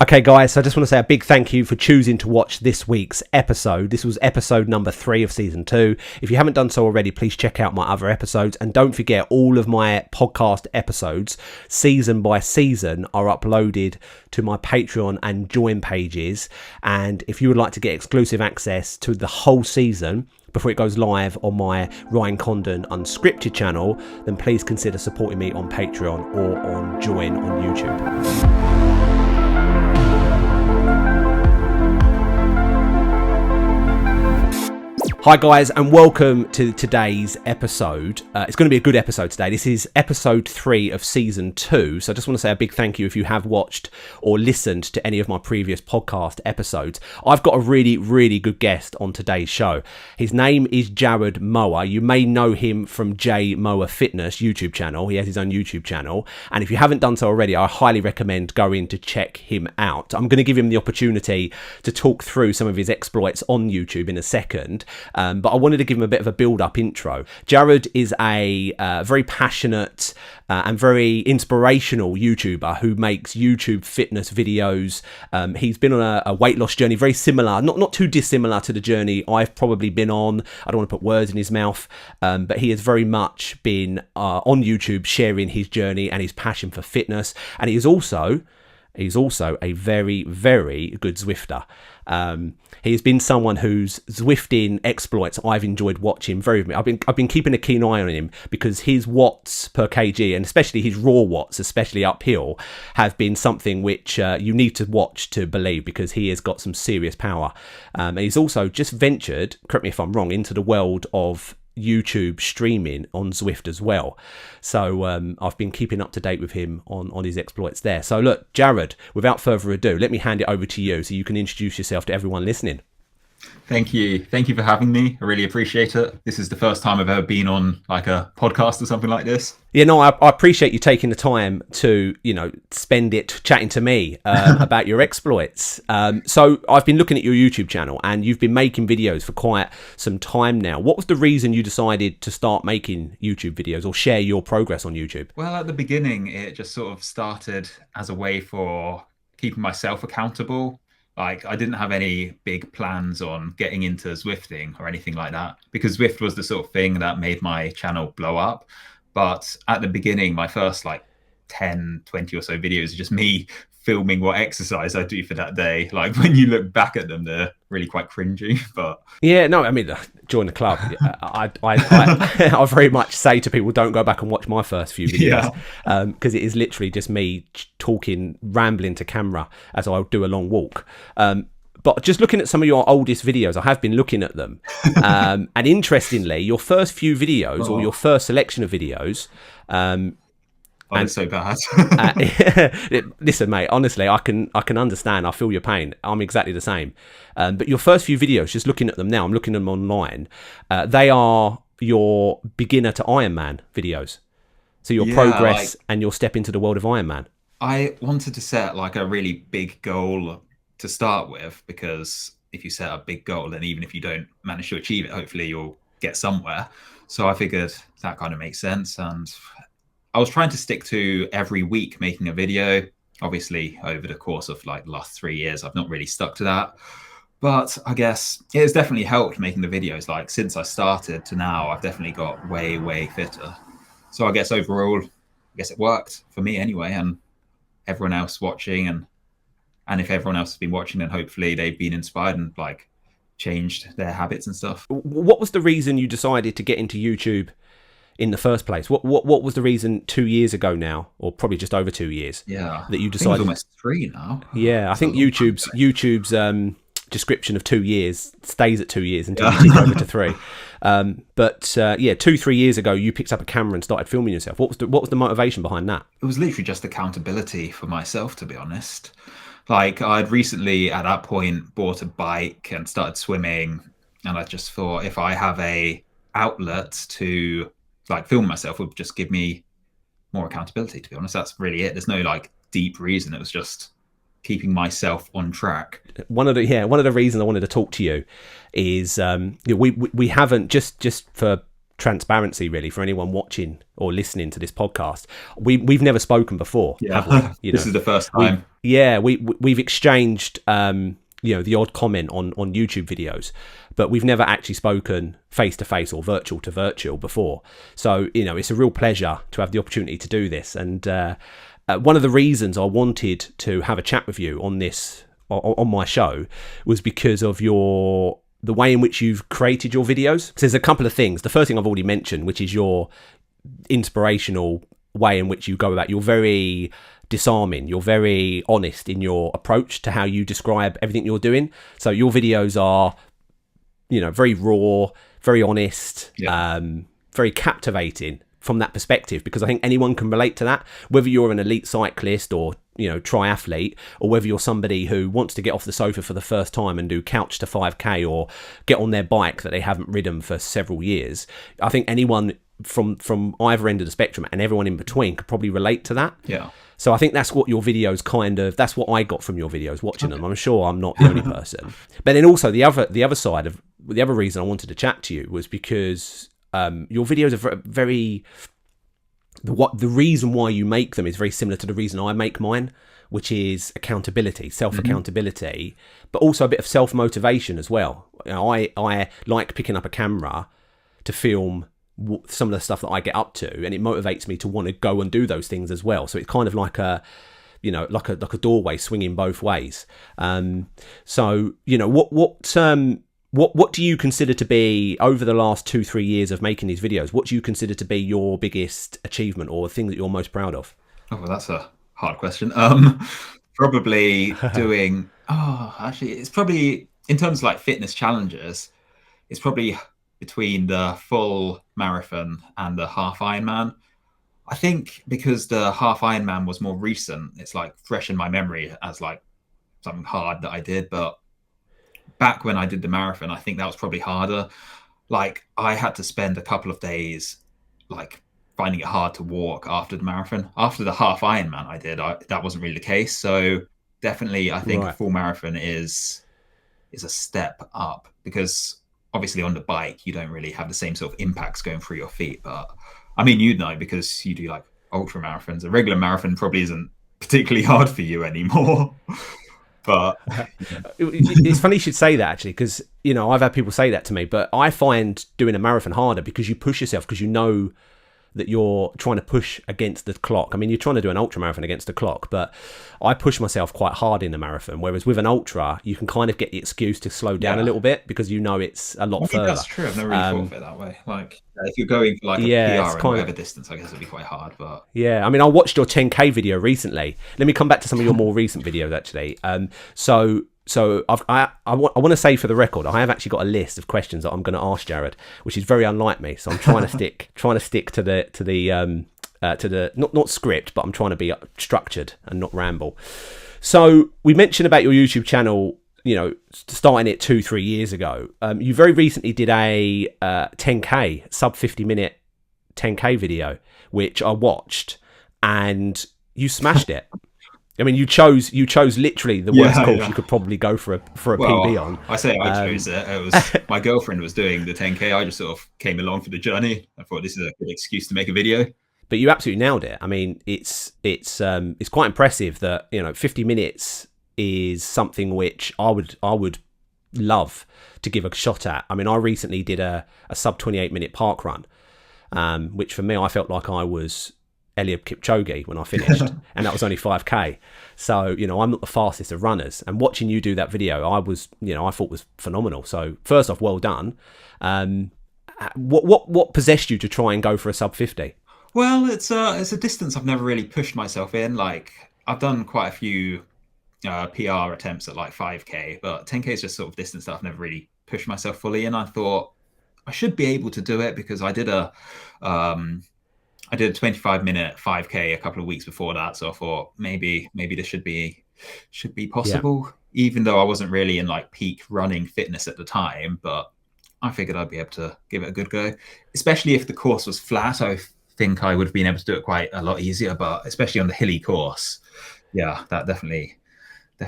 Okay, guys, so I just want to say a big thank you for choosing to watch this week's episode. This was episode number 3 of season 2. If you haven't done so already, please check out my other episodes. And don't forget, all of my podcast episodes, season by season, are uploaded to my Patreon and Join pages. And if you would like to get exclusive access to the whole season before it goes live on my Condon UNSCRIPTED channel, then please consider supporting me on Patreon or on Join on YouTube. Hi guys, and welcome to today's episode. It's going to be a good episode today. This is episode 3 of season 2. So I just want to say a big thank you if you have watched or listened to any of my previous podcast episodes. I've got a really good guest on today's show. His name is Jarrod Mower. You may know him from J Mower Fitness YouTube channel. He has his own YouTube channel. And if you haven't done so already, I highly recommend going to check him out. I'm going to give him the opportunity to talk through some of his exploits on YouTube in a second. But I wanted to give him a bit of a build-up intro. Jarrod is a very passionate and very inspirational YouTuber who makes YouTube fitness videos. He's been on a weight loss journey, very similar, not too dissimilar to the journey I've probably been on. I don't want to put words in his mouth, but he has very much been on YouTube sharing his journey and his passion for fitness. And he's also a very good Zwifter. He's been someone whose Zwifting exploits I've enjoyed watching very much. I've been keeping a keen eye on him because his watts per kg, and especially his raw watts, especially uphill, have been something which you need to watch to believe, because he has got some serious power. And he's also just ventured, correct me if I'm wrong, into the world of YouTube streaming on Zwift as well. So I've been keeping up to date with him on his exploits there. So look, Jarrod, without further ado, let me hand it over to you so you can introduce yourself to everyone listening. Thank you for having me. I really appreciate it. This is the first time I've ever been on like a podcast or something like this. Yeah, no, I appreciate you taking the time to, spend it chatting to me about your exploits. So I've been looking at your YouTube channel and you've been making videos for quite some time now. What was the reason you decided to start making YouTube videos or share your progress on YouTube? Well, at the beginning, it just sort of started as a way for keeping myself accountable. Like, I didn't have any big plans on getting into Zwifting or anything like that, because Zwift was the sort of thing that made my channel blow up. But at the beginning, my first 10, 20 or so videos are just me filming what exercise I do for that day. Like, when you look back at them, they're really quite cringy. But yeah, no, I mean, join the club. I very much say to people, don't go back and watch my first few videos, because it is literally just me talking, rambling to camera as I do a long walk. But just looking at some of your oldest videos, I have been looking at them. And interestingly, your first few videos or your first selection of videos, and so bad. Listen, mate, honestly, I can understand. I feel your pain. I'm exactly the same. But your first few videos, just looking at them now, I'm looking at them online. They are your beginner to Ironman videos. So your progress and your step into the world of Ironman. I wanted to set a really big goal to start with, because if you set a big goal, then even if you don't manage to achieve it, hopefully you'll get somewhere. So I figured that kind of makes sense. And I was trying to stick to every week making a video. Obviously, over the course of the last 3 years, I've not really stuck to that. But I guess it has definitely helped making the videos. Since I started to now, I've definitely got way fitter. So I guess overall, it worked for me anyway, and everyone else watching. And if everyone else has been watching, then hopefully they've been inspired and changed their habits and stuff. What was the reason you decided to get into YouTube in the first place? What was the reason 2 years ago now, or probably just over 2 years? Yeah, that you decided. I think it's almost 3 now. Yeah, I think YouTube's description of 2 years stays at 2 years until you take over to 3. But 2-3 years ago, you picked up a camera and started filming yourself. What was the motivation behind that? It was literally just accountability for myself, to be honest. I'd recently at that point bought a bike and started swimming, and I just thought if I have a outlet to film myself, would just give me more accountability, to be honest. That's really it. There's no deep reason. It was just keeping myself on track. One of the reasons I wanted to talk to you is we haven't, just for transparency, really, for anyone watching or listening to this podcast. We've never spoken before, have we? This is the first time. We've exchanged the odd comment on YouTube videos, but we've never actually spoken face to face or virtual to virtual before. So it's a real pleasure to have the opportunity to do this. And one of the reasons I wanted to have a chat with you on this on my show was because of the way in which you've created your videos. So there's a couple of things. The first thing I've already mentioned, which is your inspirational way in which you go about. You're very disarming. You're very honest in your approach to how you describe everything you're doing. So your videos are, very raw, very honest, very captivating from that perspective, because I think anyone can relate to that, whether you're an elite cyclist or triathlete, or whether you're somebody who wants to get off the sofa for the first time and do couch to 5k or get on their bike that they haven't ridden for several years. I think anyone from either end of the spectrum and everyone in between could probably relate to that. So I think that's what your videos that's what I got from your videos watching them. I'm sure I'm not the only person. But then also the other side of the other reason I wanted to chat to you was because your videos are very the reason why you make them is very similar to the reason I make mine, which is accountability, self-accountability, but also a bit of self-motivation as well. I like picking up a camera to film some of the stuff that I get up to, and it motivates me to want to go and do those things as well. So it's kind of like a doorway swinging both ways. What do you consider to be, over the last 2-3 years of making these videos, what do you consider to be your biggest achievement or thing that you're most proud of? Oh, well, that's a hard question. Probably doing, it's probably, in terms of like fitness challenges, it's probably between the full marathon and the half Ironman. I think because the half Ironman was more recent, it's like fresh in my memory as like something hard that I did. But back when I did the marathon, I think that was probably harder. Like I had to spend a couple of days like finding it hard to walk after the marathon. After the half Ironman I did, that wasn't really the case. So definitely I think a full marathon is a step up, because obviously on the bike you don't really have the same sort of impacts going through your feet. But I mean, you'd know because you do like ultra marathons. A regular marathon probably isn't particularly hard for you anymore. But it's funny you should say that, actually, because I've had people say that to me, but I find doing a marathon harder because you push yourself, because you know that you're trying to push against the clock. I mean, you're trying to do an ultra marathon against the clock, but I push myself quite hard in the marathon, whereas with an ultra you can kind of get the excuse to slow down a little bit because it's a lot further. That's true. I've never really thought of it that way. Like if you're going for like a PR and whatever distance, I guess it'd be quite hard. But I mean, I watched your 10k video recently. Let me come back to some of your more recent videos, actually. So I want to say, for the record, I have actually got a list of questions that I'm going to ask Jarrod, which is very unlike me. So I'm trying to stick to the not script, but I'm trying to be structured and not ramble. So we mentioned about your YouTube channel, starting it 2-3 years ago. You very recently did a 10k sub 50-minute 10k video, which I watched, and you smashed it. I mean, you chose literally the worst course you could probably go for a PB on. I say I chose it. It was my girlfriend was doing the 10k. I just sort of came along for the journey. I thought this is a good excuse to make a video. But you absolutely nailed it. I mean, it's quite impressive that 50 minutes is something which I would love to give a shot at. I mean, I recently did a sub 28-minute park run, which for me, I felt like I was Eliud Kipchoge when I finished, and that was only 5k. So I'm not the fastest of runners, and watching you do that video, I thought was phenomenal. So first off, well done. What possessed you to try and go for a sub 50? Well, it's a distance I've never really pushed myself in. Like I've done quite a few PR attempts at like 5k, but 10k is just sort of distance that I've never really pushed myself fully in. I thought I should be able to do it because I did a 25-minute 5k a couple of weeks before that, so I thought maybe this should be possible, even though I wasn't really in like peak running fitness at the time. But I figured I'd be able to give it a good go, especially if the course was flat. I think I would have been able to do it quite a lot easier, but especially on the hilly course, that definitely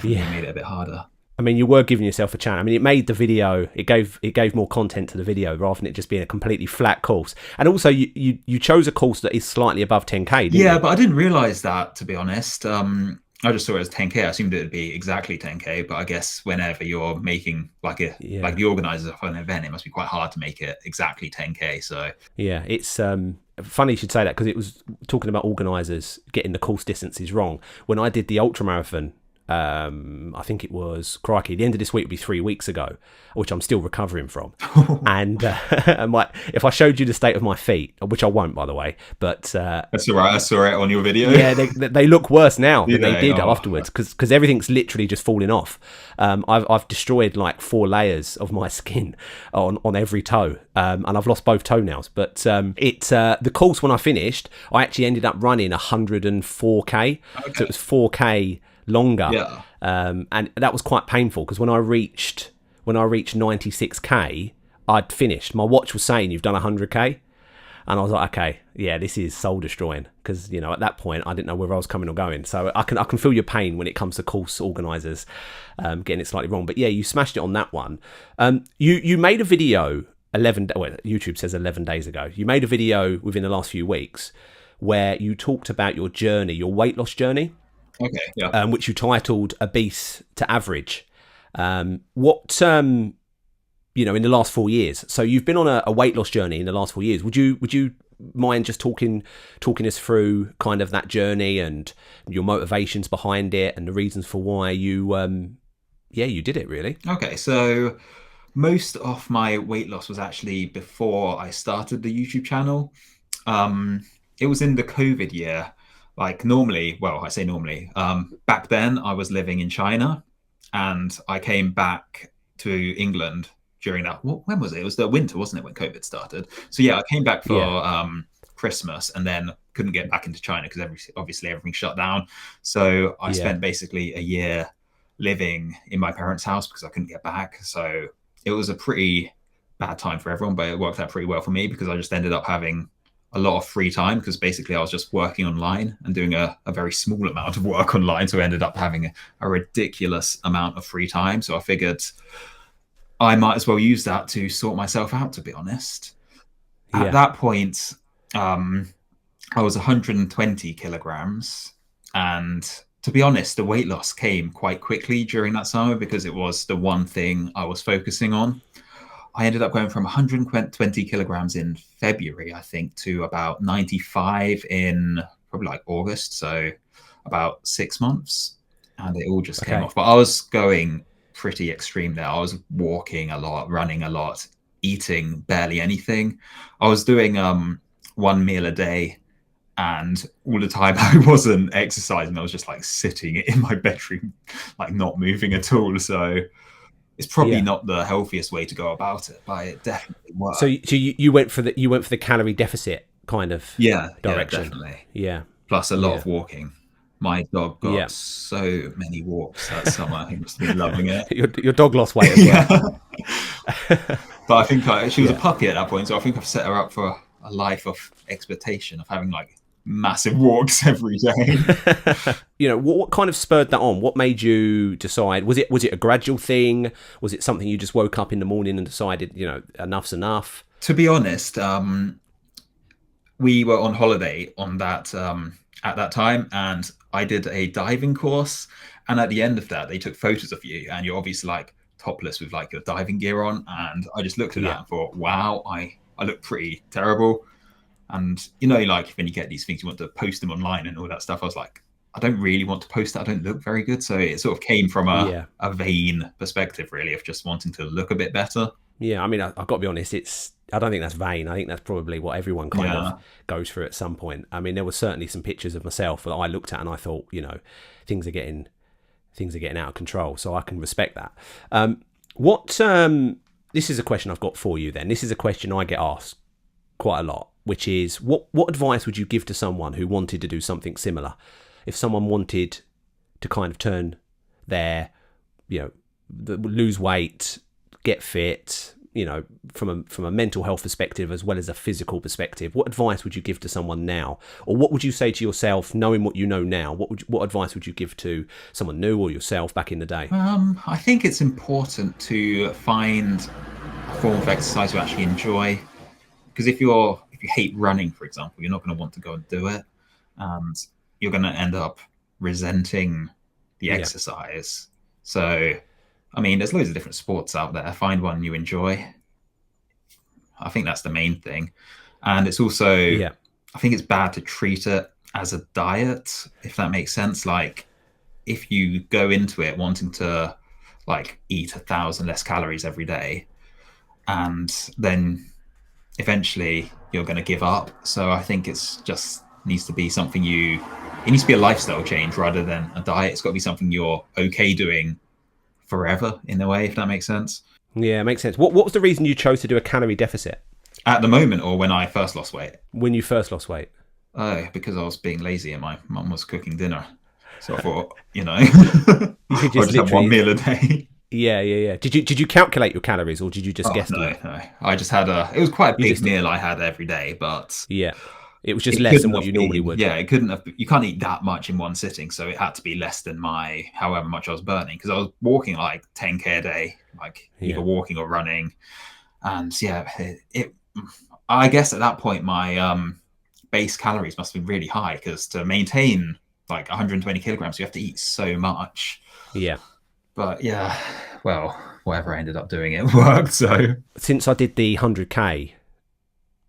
made it a bit harder. I mean, you were giving yourself a chance. I mean, it made the video, it gave more content to the video rather than it just being a completely flat course. And also, you chose a course that is slightly above 10K, didn't you? Yeah, but I didn't realize that, to be honest. I just saw it as 10K. I assumed it would be exactly 10K, but I guess whenever you're making like the organizers of an event, it must be quite hard to make it exactly 10K. So yeah, it's funny you should say that, because it was talking about organizers getting the course distances wrong. When I did the ultra marathon, I think it was, crikey, the end of this week would be 3 weeks ago, which I'm still recovering from. And if I showed you the state of my feet, which I won't, by the way, but that's all right. I saw it on your video. Yeah, they look worse now than they did afterwards, because everything's literally just falling off. I've destroyed like 4 layers of my skin on every toe, and I've lost both toenails. But the course, when I finished, I actually ended up running 104K. So it was 4K longer. Yeah. And that was quite painful, because when I reached 96K, I'd finished. My watch was saying you've done 100K, and I was like, okay, yeah, this is soul destroying, because at that point I didn't know whether I was coming or going. So I can feel your pain when it comes to course organisers getting it slightly wrong. But yeah, you smashed it on that one. You made a video YouTube says 11 days ago. You made a video within the last few weeks where you talked about your journey, your weight loss journey. Okay, yeah. Which you titled Obese to Average. What in the last 4 years? So you've been on a weight loss journey in the last 4 years. Would you mind just talking us through kind of that journey and your motivations behind it and the reasons for why you did it, really? Okay, so most of my weight loss was actually before I started the YouTube channel. It was in the COVID year. Like normally, well, I say normally, back then I was living in China, and I came back to England during that. When was it? It was the winter, wasn't it, when COVID started? So yeah, I came back for Christmas, and then couldn't get back into China because obviously everything shut down. So I spent basically a year living in my parents' house because I couldn't get back. So it was a pretty bad time for everyone, but it worked out pretty well for me because I just ended up having a lot of free time, because basically I was just working online and doing a very small amount of work online. So I ended up having a ridiculous amount of free time. So I figured I might as well use that to sort myself out, to be honest. At that point, I was 120 kilograms. And to be honest, the weight loss came quite quickly during that summer because it was the one thing I was focusing on. I ended up going from 120 kilograms in February, I think, to about 95 in probably like August. So about 6 months, and it all just came off. But I was going pretty extreme there. I was walking a lot, running a lot, eating barely anything. I was doing 1 meal a day, and all the time I wasn't exercising. I was just like sitting in my bedroom, like not moving at all. So it's probably not the healthiest way to go about it, but it definitely worked. So you went for the calorie deficit kind of direction. Yeah, definitely. Yeah. Plus a lot of walking. My dog got so many walks that summer. He must have been loving it. Your dog lost weight as well. But I think she was a puppy at that point, so I think I've set her up for a life of expectation of having like massive walks every day. What kind of spurred that on? What made you decide? Was it a gradual thing? Was it something you just woke up in the morning and decided, enough's enough? To be honest, we were on holiday on that at that time, and I did a diving course, and at the end of that they took photos of you, and you're obviously like topless with like your diving gear on, and I just looked at that and thought, wow, I look pretty terrible. And like when you get these things, you want to post them online and all that stuff. I was like, I don't really want to post that. I don't look very good. So it sort of came from a vain perspective, really, of just wanting to look a bit better. Yeah, I mean, I've got to be honest, I don't think that's vain. I think that's probably what everyone kind of goes through at some point. I mean, there were certainly some pictures of myself that I looked at and I thought, things are getting out of control. So I can respect that. This is a question I've got for you then. This is a question I get asked quite a lot, which is what advice would you give to someone who wanted to do something similar? If someone wanted to kind of turn their, lose weight, get fit, you know, from a mental health perspective as well as a physical perspective, what advice would you give to someone now, or what would you say to yourself, knowing what you know now? What advice would you give to someone new or yourself back in the day? I think it's important to find a form of exercise you actually enjoy, because if you hate running, for example, you're not going to want to go and do it, and you're going to end up resenting the exercise. So, I mean, there's loads of different sports out there. Find one you enjoy. I think that's the main thing. And it's also, I think it's bad to treat it as a diet, if that makes sense. Like, if you go into it wanting to like eat 1,000 less calories every day, and then eventually you're going to give up. So I think it's just needs to be something it needs to be a lifestyle change rather than a diet. It's got to be something you're okay doing forever, in a way, if that makes sense. Yeah, it makes sense. What was the reason you chose to do a calorie deficit? At the moment, or when I first lost weight? When you first lost weight? Oh, because I was being lazy and my mum was cooking dinner. So I thought, you know, you could just have one meal a day. Yeah. Did you calculate your calories, or did you just guess? No. I just had it was quite a big meal I had every day, but it was just less than what you normally would. Yeah, it couldn't have. You can't eat that much in one sitting, so it had to be less than however much I was burning, because I was walking like 10K a day, like either walking or running, and I guess at that point my base calories must have been really high, because to maintain like 120 kilograms, you have to eat so much. Yeah. But yeah, well, whatever I ended up doing, it worked. So since I did the 100K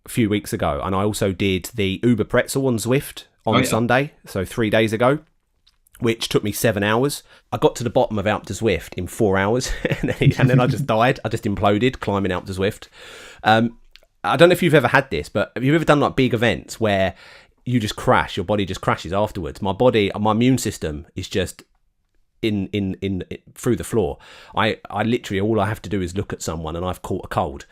a few weeks ago, and I also did the Uber Pretzel on Zwift on Sunday, so 3 days ago, which took me 7 hours. I got to the bottom of Alp to Zwift in 4 hours, and then I just died. I just imploded climbing Alp to Zwift. I don't know if you've ever had this, but have you ever done like big events where you just crash, your body just crashes afterwards? My immune system is just in through the floor. I literally, all I have to do is look at someone and I've caught a cold.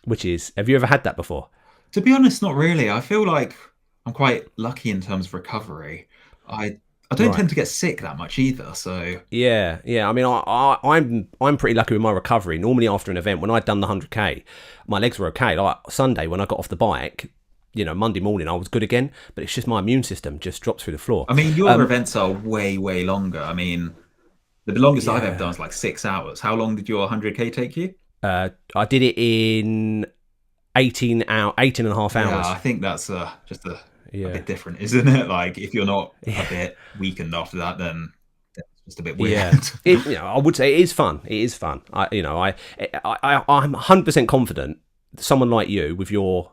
Which is, have you ever had that before? To be honest, not really. I feel like I'm quite lucky in terms of recovery. I don't tend to get sick that much either. So yeah. I mean, I'm pretty lucky with my recovery. Normally after an event, when I'd done the 100K, my legs were okay. Like Sunday when I got off the bike, you know, Monday morning I was good again. But it's just my immune system just drops through the floor. I mean, your events are way longer. I mean, the longest I've ever done is like 6 hours. How long did your 100K take you? I did it in 18 and a half hours. Yeah, I think that's just a bit different, isn't it? Like, if you're not a bit weakened after that, then it's just a bit weird. Yeah, I would say it is fun. It is fun. I'm 100% confident. Someone like you, with your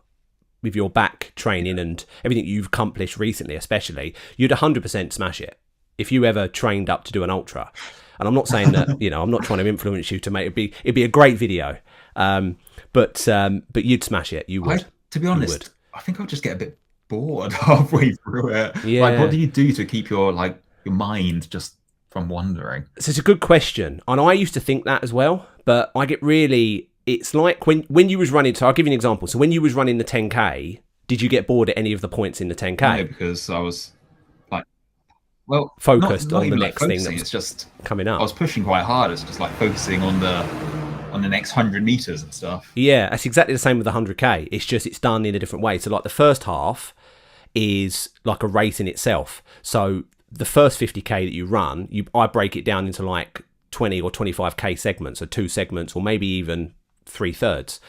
back training and everything you've accomplished recently, especially, you'd 100% smash it if you ever trained up to do an ultra. And I'm not saying that, you know, I'm not trying to influence you to make it'd be a great video. But you'd smash it. You would. To be honest, I think I'll just get a bit bored halfway through it. Yeah. Like, what do you do to keep your mind just from wandering? So it's a good question. And I used to think that as well, but I get really, it's like when you was running, so I'll give you an example. So when you was running the 10K, did you get bored at any of the points in the 10K? No, because I was focused on the next thing that's just coming up. I was pushing quite hard. It's just like focusing on the next 100 meters and stuff. Yeah, that's exactly the same with the 100K. It's just it's done in a different way. So like the first half is like a race in itself. So the first 50K that you run, I break it down into like 20 or 25K segments, or 2 segments, or maybe even 3/3.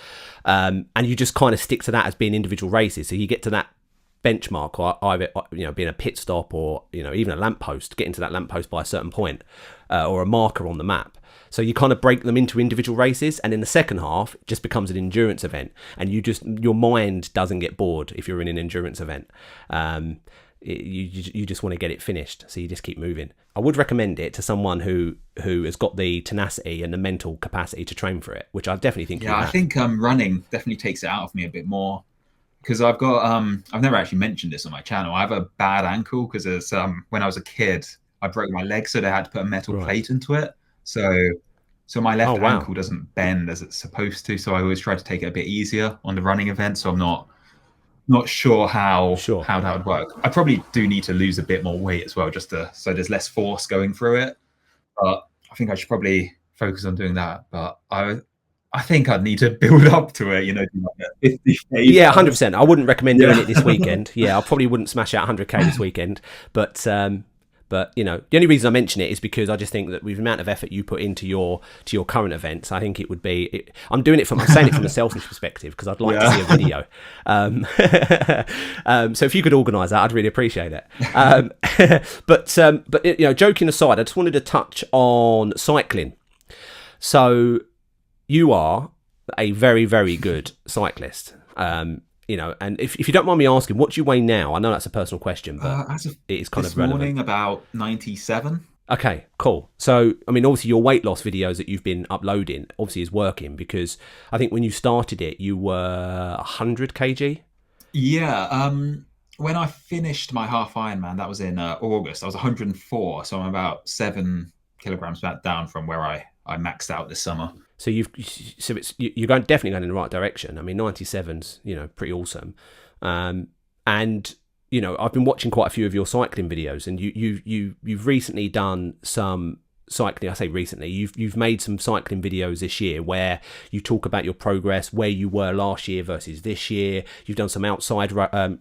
And you just kind of stick to that as being individual races. So you get to that benchmark, or either, you know, being a pit stop, or, you know, even a lamppost, getting to that lamppost by a certain point, or a marker on the map. So you kind of break them into individual races, and in the second half it just becomes an endurance event, and your mind doesn't get bored if you're in an endurance event. You just want to get it finished, so you just keep moving. I would recommend it to someone who has got the tenacity and the mental capacity to train for it, which I definitely think. Yeah, I think running definitely takes it out of me a bit more, because I've got I've never actually mentioned this on my channel. I have a bad ankle because it's when I was a kid I broke my leg, so they had to put a metal plate into it. So my left ankle doesn't bend as it's supposed to. So I always try to take it a bit easier on the running event. So I'm not sure how that would work. I probably do need to lose a bit more weight as well, just so there's less force going through it. But I think I should probably focus on doing that. But I I think I'd need to build up to it, do like a 50K. Yeah, 100%. I wouldn't recommend doing it this weekend. Yeah, I probably wouldn't smash out 100K this weekend. But the only reason I mention it is because I just think that with the amount of effort you put into your current events, I think it would be. I'm saying it from a selfish perspective because I'd like to see a video. So if you could organise that, I'd really appreciate it. But joking aside, I just wanted to touch on cycling. So you are a very, very good cyclist. And if you don't mind me asking, what do you weigh now? I know that's a personal question, but it is kind of relevant. This morning, about 97. Okay, cool. So, I mean, obviously your weight loss videos that you've been uploading obviously is working, because I think when you started it, you were 100 kg. Yeah. When I finished my half Ironman, that was in August, I was 104. So I'm about 7 kilograms back down from where I maxed out this summer. So you're definitely going in the right direction. I mean, 97's pretty awesome, and I've been watching quite a few of your cycling videos, and you've recently done some cycling. I say recently, you've made some cycling videos this year where you talk about your progress, where you were last year versus this year. You've done some outside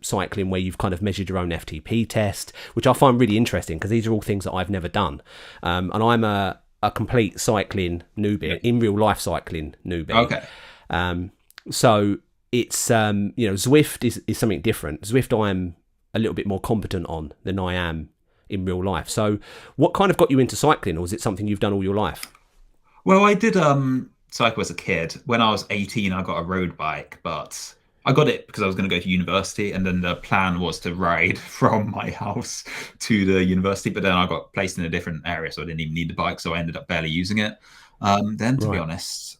cycling where you've kind of measured your own FTP test, which I find really interesting because these are all things that I've never done, and I'm a complete cycling newbie, in real life cycling newbie. Okay. So it's Zwift is something different. Zwift I'm a little bit more competent on than I am in real life. So what kind of got you into cycling, or is it something you've done all your life? Well, I did cycle as a kid. When I was 18, I got a road bike, but I got it because I was going to go to university, and then the plan was to ride from my house to the university, but then I got placed in a different area, so I didn't even need the bike, so I ended up barely using it. Then, to be honest,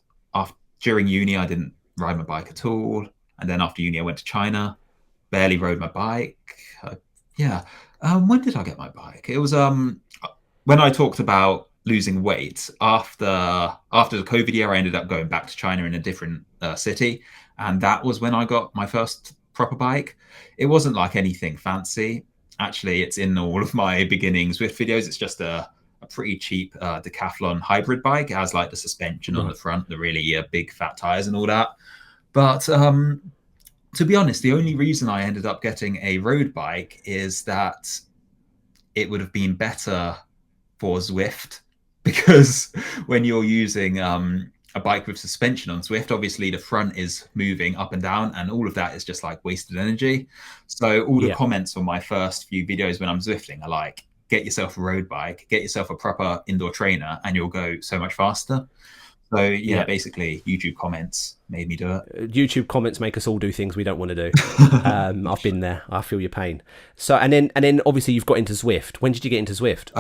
during uni, I didn't ride my bike at all, and then after uni, I went to China, barely rode my bike. When did I get my bike? It was when I talked about losing weight. After the COVID year, I ended up going back to China in a different city. And that was when I got my first proper bike. It wasn't like anything fancy. Actually, it's in all of my beginning Zwift videos. It's just a pretty cheap Decathlon hybrid bike. It has like the suspension on the front, the really big fat tires and all that. But to be honest, the only reason I ended up getting a road bike is that it would have been better for Zwift, because when you're using a bike with suspension on Zwift, obviously the front is moving up and down, and all of that is just like wasted energy. So all the comments on my first few videos when I'm Zwifting are like, get yourself a road bike, get yourself a proper indoor trainer, and you'll go so much faster. So basically YouTube comments made me do it. YouTube comments make us all do things we don't want to do. I've been there. I feel your pain. So and then obviously you've got into Zwift. When did you get into Zwift?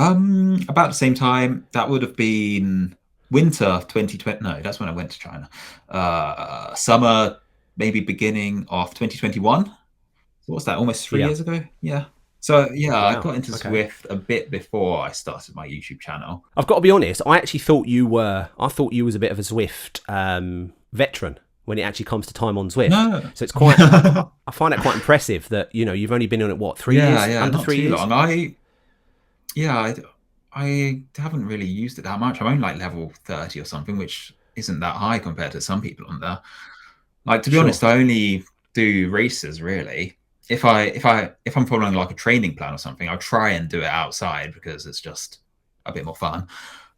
About the same time. That would have been winter 2020. No, that's when I went to China. Summer, maybe beginning of 2021. So what's that? Almost 3 years ago. Yeah. So wow. I got into Zwift a bit before I started my YouTube channel. I've got to be honest, I actually thought you was a bit of a Zwift veteran when it actually comes to time on Zwift. No. So it's quite, I find it quite impressive that, you've only been on it, what, 3 years? Yeah, under not 3 too years? long. I haven't really used it that much. I'm only like level 30 or something, which isn't that high compared to some people on there. Like, to be honest, I only do races really. If I'm following like a training plan or something, I'll try and do it outside because it's just a bit more fun.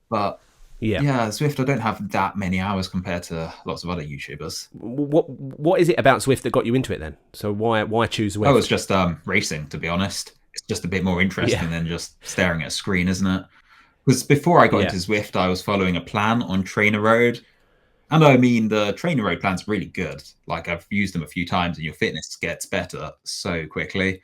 But Zwift, I don't have that many hours compared to lots of other YouTubers. What is it about Zwift that got you into it then? So why choose Zwift? Oh, it's just racing, to be honest. It's just a bit more interesting than just staring at a screen, isn't it? Because before I got into Zwift, I was following a plan on Trainer Road. And I mean, the Trainer Road plan's really good. Like, I've used them a few times and your fitness gets better so quickly.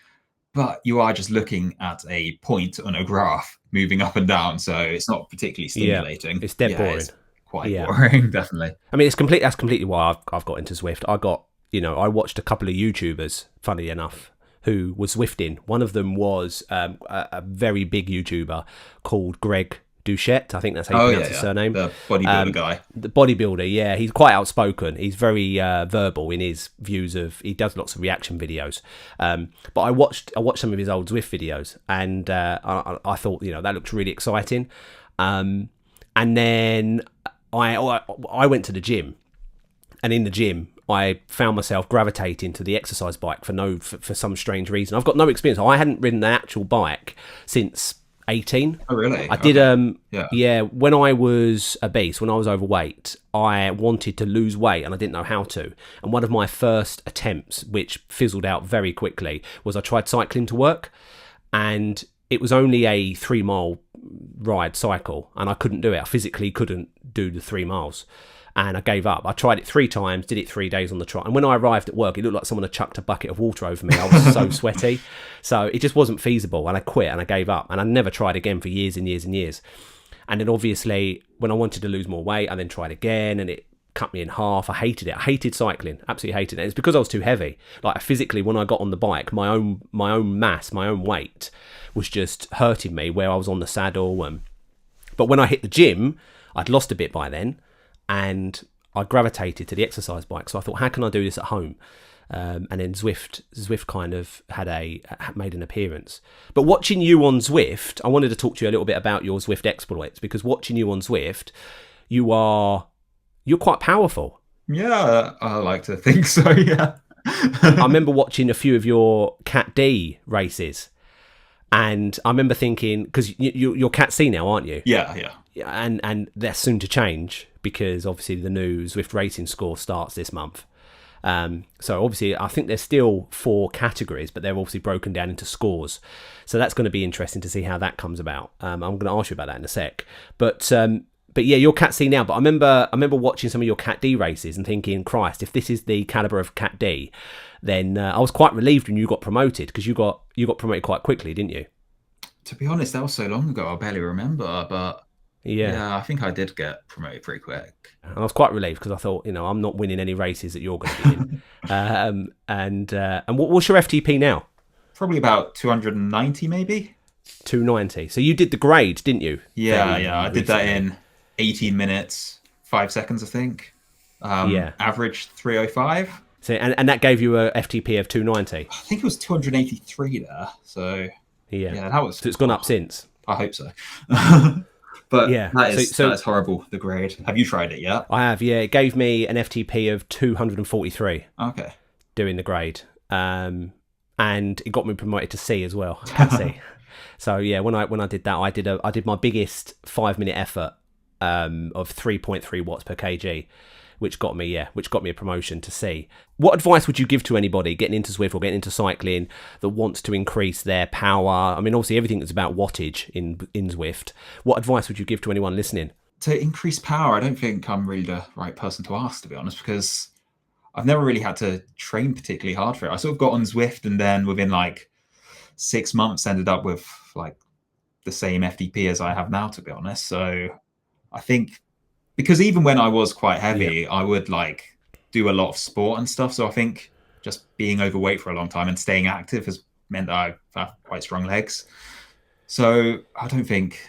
But you are just looking at a point on a graph moving up and down. So it's not particularly stimulating. It's dead boring. It's quite boring, definitely. I mean, that's completely why I've got into Zwift. I watched a couple of YouTubers, funny enough, who was Zwifting. One of them was a very big YouTuber called Greg Duchette. I think that's how you pronounce his surname. The bodybuilder guy. The bodybuilder, yeah. He's quite outspoken. He's very verbal in his views he does lots of reaction videos. But I watched some of his old Zwift videos, and I thought, that looked really exciting. And then I went to the gym, And in the gym, I found myself gravitating to the exercise bike for some strange reason. I've got no experience. I hadn't ridden an actual bike since 18. Oh, really? I did. Yeah. Yeah. When I was obese, when I was overweight, I wanted to lose weight and I didn't know how to. And one of my first attempts, which fizzled out very quickly, was I tried cycling to work, and it was only a 3-mile ride cycle, and I couldn't do it. I physically couldn't do the 3 miles. And I gave up. I tried it 3 times, did it 3 days on the trot. And when I arrived at work, it looked like someone had chucked a bucket of water over me. I was so sweaty. So it just wasn't feasible. And I quit and I gave up. And I never tried again for years and years and years. And then obviously, when I wanted to lose more weight, I then tried again and it cut me in half. I hated it. I hated cycling. Absolutely hated it. It's because I was too heavy. Like physically, when I got on the bike, my own mass, my own weight was just hurting me where I was on the saddle. But when I hit the gym, I'd lost a bit by then. And I gravitated to the exercise bike. So I thought, how can I do this at home? And then Zwift kind of made an appearance. But watching you on Zwift, I wanted to talk to you a little bit about your Zwift exploits, because watching you on Zwift, you're quite powerful. Yeah, I like to think so, yeah. I remember watching a few of your Cat D races. And I remember thinking, because you're Cat C now, aren't you? Yeah. And they're soon to change, because obviously the new Zwift racing score starts this month. So obviously I think there's still 4 categories, but they're obviously broken down into scores. So that's going to be interesting to see how that comes about. I'm going to ask you about that in a sec. But yeah, you're Cat C now. But I remember watching some of your Cat D races and thinking, Christ, if this is the caliber of Cat D, then I was quite relieved when you got promoted, because you got promoted quite quickly, didn't you? To be honest, that was so long ago, I barely remember. But yeah, I think I did get promoted pretty quick. And I was quite relieved, because I thought, I'm not winning any races that you're going to be in. And what's your FTP now? Probably about 290, maybe. 290. So you did the grade, didn't you? Yeah. I did that in 18 minutes, 5 seconds, I think. Average 305. So and that gave you a FTP of 290. I think it was 283 there. So yeah, that was. So it's gone up since. I hope so. But yeah, that is horrible, the grade. Have you tried it yet? I have, yeah. It gave me an FTP of 243. Okay. Doing the grade. And it got me promoted to C as well. C. So yeah, when I did that, I did my biggest 5-minute effort of 3.3 watts per kg, which got me a promotion to C. What advice would you give to anybody getting into Zwift or getting into cycling that wants to increase their power? I mean, obviously everything is about wattage in Zwift. What advice would you give to anyone listening? To increase power, I don't think I'm really the right person to ask, to be honest, because I've never really had to train particularly hard for it. I sort of got on Zwift and then within like 6 months ended up with like the same FTP as I have now, to be honest. So I think, because even when I was quite heavy, I would like do a lot of sport and stuff. So I think just being overweight for a long time and staying active has meant that I have quite strong legs. So I don't think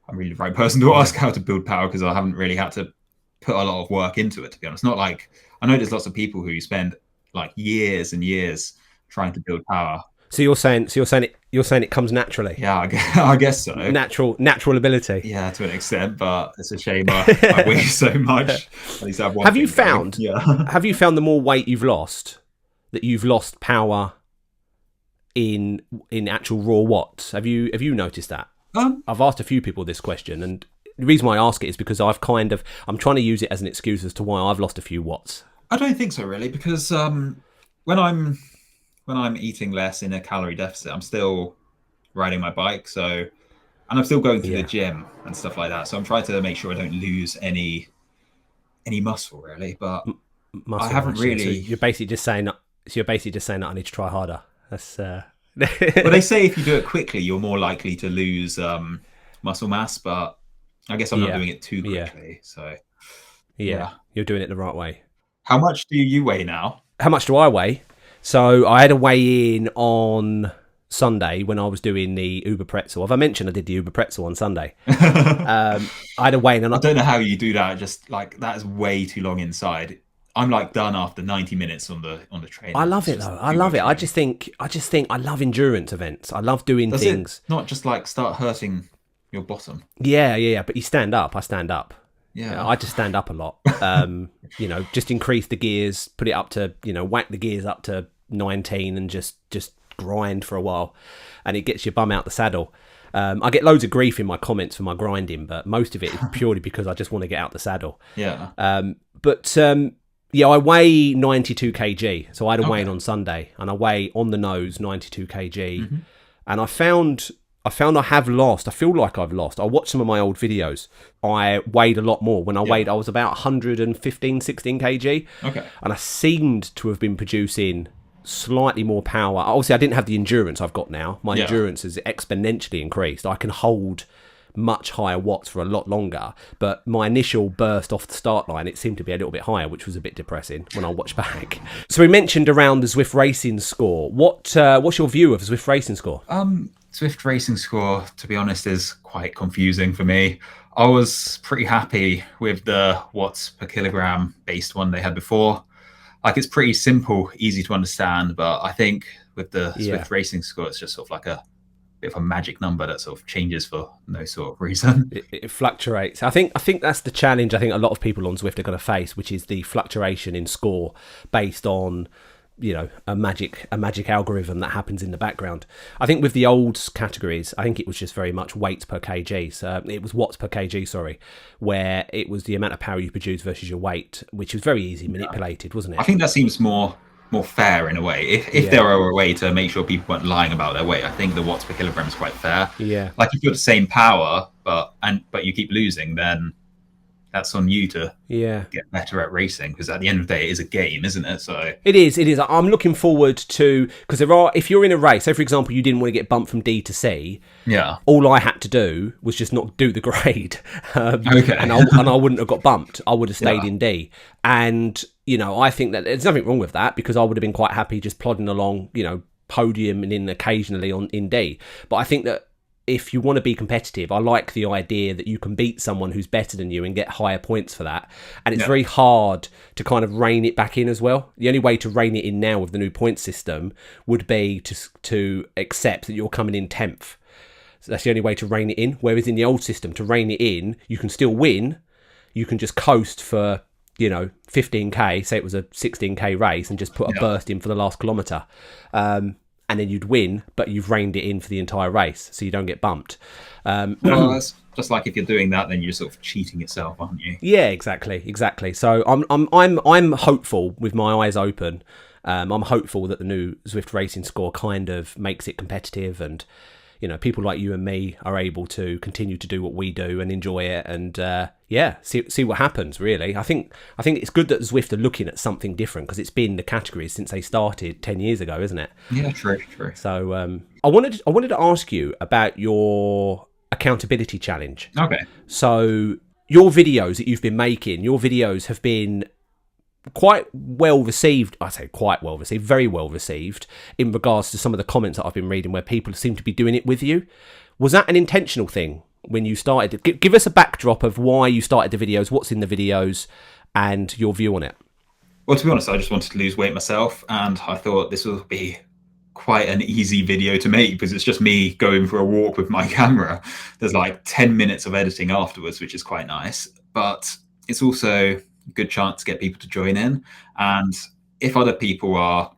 I'm really the right person to ask how to build power, because I haven't really had to put a lot of work into it, to be honest. Not like, I know there's lots of people who spend like years and years trying to build power. So you're saying it comes naturally? Yeah, I guess so. Natural ability. Yeah, to an extent, but it's a shame I weigh so much. At least I have one. Have you found the more weight you've lost, that you've lost power in actual raw watts? Have you noticed that? I've asked a few people this question, and the reason why I ask it is because I'm trying to use it as an excuse as to why I've lost a few watts. I don't think so, really, because when I'm eating less in a calorie deficit, I'm still riding my bike. And I'm still going to the gym and stuff like that. So I'm trying to make sure I don't lose any muscle, really. But I haven't really. So you're basically just saying that I need to try harder. That's. Well, they say if you do it quickly, you're more likely to lose muscle mass. But I guess I'm not doing it too quickly. So yeah, you're doing it the right way. How much do you weigh now? How much do I weigh? So I had a weigh-in on Sunday when I was doing the Uber pretzel. Have I mentioned I did the Uber pretzel on Sunday? I had a weigh-in. And I don't know how you do that. Just like, that is way too long inside. I'm like done after 90 minutes on the train. I love it though. I love it. I just think I love endurance events. I love doing things. Not just like start hurting your bottom. Yeah. But you stand up. I stand up. Yeah. I just stand up a lot. Just increase the gears, put it up to, whack the gears up to 19 and just grind for a while, and it gets your bum out the saddle. I get loads of grief in my comments for my grinding, but most of it is purely because I just want to get out the saddle. Yeah. I weigh 92 kg. So I had a weigh-in on Sunday, and I weigh on the nose 92 kg. And I found I have lost. I feel like I've lost. I watched some of my old videos. I weighed a lot more. When I weighed, I was about 115, 16 kg. Okay. And I seemed to have been producing slightly more power. Obviously, I didn't have the endurance I've got now. My endurance has exponentially increased. I can hold much higher watts for a lot longer, but my initial burst off the start line, it seemed to be a little bit higher, which was a bit depressing when I watched back. So we mentioned around the Zwift Racing score. What's your view of the Zwift Racing score? Zwift Racing score, to be honest, is quite confusing for me. I was pretty happy with the watts per kilogram based one they had before. Like, it's pretty simple, easy to understand, but I think with the Zwift Racing score, it's just sort of like a bit of a magic number that sort of changes for no sort of reason. It fluctuates. I think that's the challenge I think a lot of people on Zwift are going to face, which is the fluctuation in score based on, a magic algorithm that happens in the background. I think with the old categories, I think it was just very much weights per kg. So it was watts per kg, sorry, where it was the amount of power you produce versus your weight, which was very easy manipulated, wasn't it? I think that seems more fair in a way. If there were a way to make sure people weren't lying about their weight, I think the watts per kilogram is quite fair. Yeah. Like, if you're the same power, but you keep losing, then that's on you to get better at racing, because at the end of the day, it is a game, isn't it? So it is. I'm looking forward to, because if you're in a race, say for example you didn't want to get bumped from D to C, all I had to do was just not do the grade, and I wouldn't have got bumped. I would have stayed in D, and I think that there's nothing wrong with that, because I would have been quite happy just plodding along, podium and in occasionally in D. But I think that if you want to be competitive, I like the idea that you can beat someone who's better than you and get higher points for that. And it's very hard to kind of rein it back in as well. The only way to rein it in now with the new point system would be to accept that you're coming in 10th. So that's the only way to rein it in. Whereas in the old system, to rein it in, you can still win. You can just coast for 15k, say it was a 16k race, and just put a burst in for the last kilometre. And then you'd win, but you've reined it in for the entire race, so you don't get bumped. Well, that's just like, if you're doing that, then you're sort of cheating yourself, aren't you? Yeah, exactly. So I'm hopeful, with my eyes open. I'm hopeful that the new Zwift Racing score kind of makes it competitive, and people like you and me are able to continue to do what we do and enjoy it, and see what happens. Really, I think it's good that Zwift are looking at something different, because it's been the categories since they started 10 years ago, isn't it? Yeah, true. So I wanted to ask you about your accountability challenge. Okay. So your videos that you've been making, have been quite well received. I say quite well received, very well received, in regards to some of the comments that I've been reading, where people seem to be doing it with you. Was that an intentional thing when you started? Give us a backdrop of why you started the videos, what's in the videos, and your view on it. Well, to be honest, I just wanted to lose weight myself, and I thought this would be quite an easy video to make, because it's just me going for a walk with my camera. There's like 10 minutes of editing afterwards, which is quite nice, but it's also good chance to get people to join in. And if other people are